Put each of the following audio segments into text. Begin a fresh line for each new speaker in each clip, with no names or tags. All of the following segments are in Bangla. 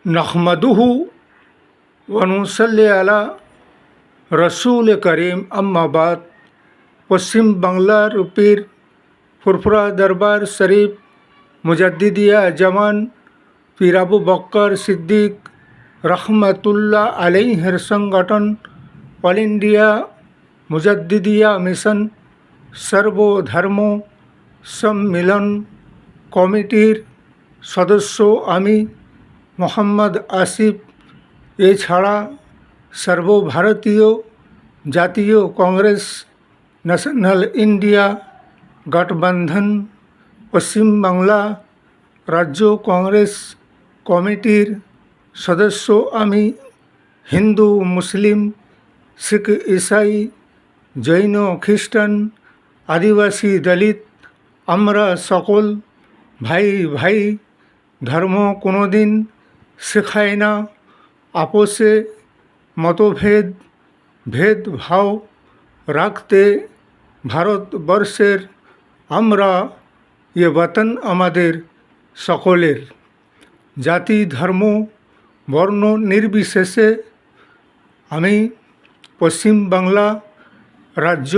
नहमदुहु व नुसल्ली अला रसूल करीम अम्मा बाद। পশ্চিম বাংলার পীর ফুরফুরা দরবার শরীফ মুজাদ্দিদিয়া জামান পীর আবু বক্কর সিদ্দিক রহমতুল্লাহ আলাইহির সংগঠন অল ইন্ডিয়া মুজাদ্দিদিয়া মিশন সর্বধর্ম সম্মিলন কমিটির সদস্য আমি মোহাম্মদ আসিফ। এছাড়া সর্বভারতীয় জাতীয় কংগ্রেস ন্যাশনাল ইন্ডিয়া গঠবন্ধন পশ্চিমবাংলা রাজ্য কংগ্রেস কমিটির সদস্য আমি। হিন্দু মুসলিম শিখ ইসাই জৈন খ্রিস্টান আদিবাসী দলিত আমরা সকল ভাই ভাই। ধর্ম কোনো দিন শেখায় না আপোষে মতভেদ ভেদভাব রাখতে। ভারতবর্ষের আমরা এ বতন আমাদের সকলের। জাতি ধর্ম বর্ণ নির্বিশেষে আমি পশ্চিমবাংলা রাজ্য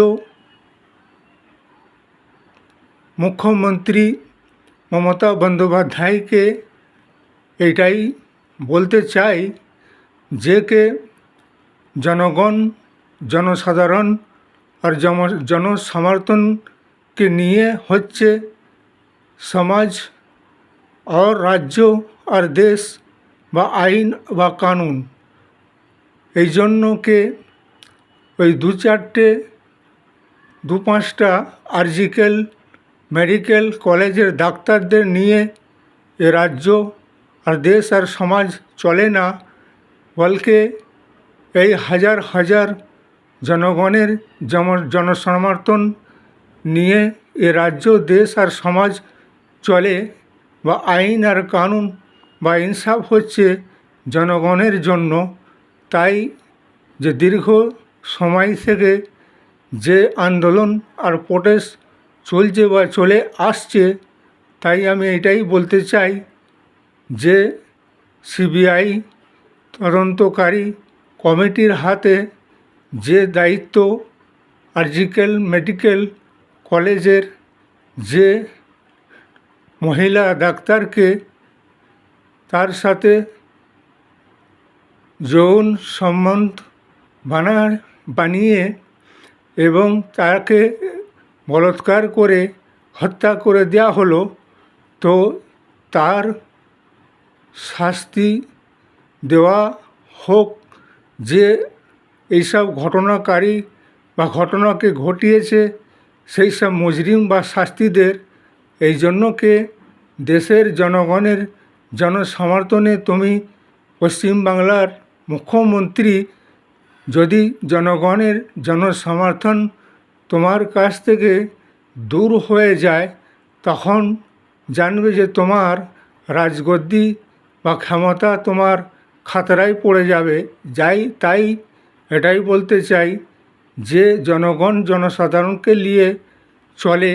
মুখ্যমন্ত্রী মমতা বন্দ্যোপাধ্যায়কে এইটাই বলতে চাই যে কে জনগণ জনসাধারণ আর জনসমর্থনকে নিয়ে হচ্ছে সমাজ আর রাজ্য আর দেশ বা আইন বা কানুন। এই জন্য কে ওই দু পাঁচটা আরজিক্যাল মেডিকেল কলেজের ডাক্তারদের নিয়ে এ রাজ্য আর দেশ আর সমাজ চলে না, বলকে এই হাজার হাজার জনগণের জনসমর্থন নিয়ে এ রাজ্য দেশ আর সমাজ চলে বা আইন আর কানুন বা ইনসাফ হচ্ছে জনগণের জন্য। তাই যে দীর্ঘ সময় থেকে যে আন্দোলন আর প্রোটেস্ট চলছে বা চলে আসছে, তাই আমি এটাই বলতে চাই যে সিবিআই তদন্তকারী কমিটির হাতে যে দায়িত্ব আরজিক্যাল মেডিকেল কলেজের যে মহিলা ডাক্তারকে তার সাথে যৌন সম্বন্ধ বানিয়ে এবং তাকে বলৎকার করে হত্যা করে দেওয়া হলো, তো তার শাস্তি দেওয়া হোক। যে এইসব ঘটনাকারী বা ঘটনাকে ঘটিয়েছে সেই সব মুজরিম বা শাস্তিদের। এই জন্যকে দেশের জনগণের জনসমর্থনে তুমি পশ্চিমবাংলার মুখ্যমন্ত্রী, যদি জনগণের জনসমর্থন তোমার কাছ থেকে দূর হয়ে যায় তখন জানবে যে তোমার রাজগদ্দি বা ক্ষমতা তোমার খাতরায় পড়ে যাবে। তাই এটাই বলতে চাই যে জনগণ জনসাধারণকে নিয়ে চলে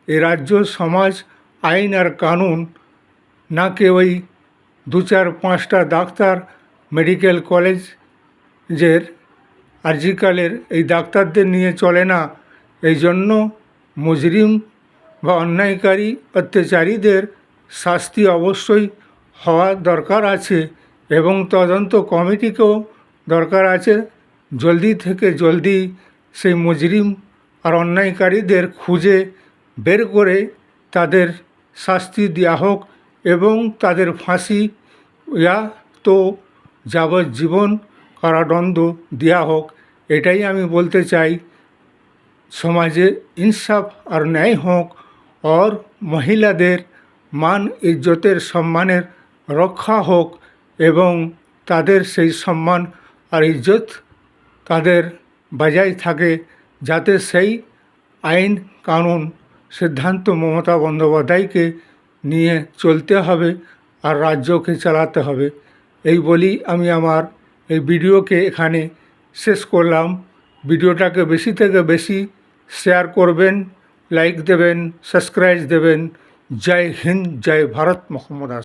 এ রাজ্য সমাজ আইন আর কানুন, না কে ওই দু চার পাঁচটা ডাক্তার মেডিকেল কলেজের আরজিক্যালের এই ডাক্তারদের নিয়ে চলে না। এই জন্য মুজরিম বা অন্যায়কারী অত্যাচারীদের শাস্তি অবশ্যই হওয়া দরকার আছে এবং তদন্ত কমিটিকেও দরকার আছে জলদি থেকে জলদি সেই মুজরিম আর অন্যায়কারীদের খুঁজে বের করে তাদের শাস্তি দেওয়া হোক এবং তাদের ফাঁসি তো যাবজ্জীবন কারাদণ্ড দেওয়া হোক। এটাই আমি বলতে চাই। সমাজে ইনসাফ আর ন্যায় হোক আর মহিলাদের মান ইজ্জতের সম্মানের রক্ষা হোক এবং তাদের সেই সম্মান আর ইজ্জত তাদের বজায় থাকে, যাতে সেই আইন কানুন সিদ্ধান্ত মমতা বন্দ্যোপাধ্যায়কে নিয়ে চলতে হবে আর রাজ্যকে চালাতে হবে। এই বলি আমি আমার এই ভিডিওকে এখানে শেষ করলাম। ভিডিওটাকে বেশি থেকে বেশি শেয়ার করবেন, লাইক দেবেন, সাবস্ক্রাইব দেবেন। জয় হিন্দ, জয় ভারত, মোহাম্মদ।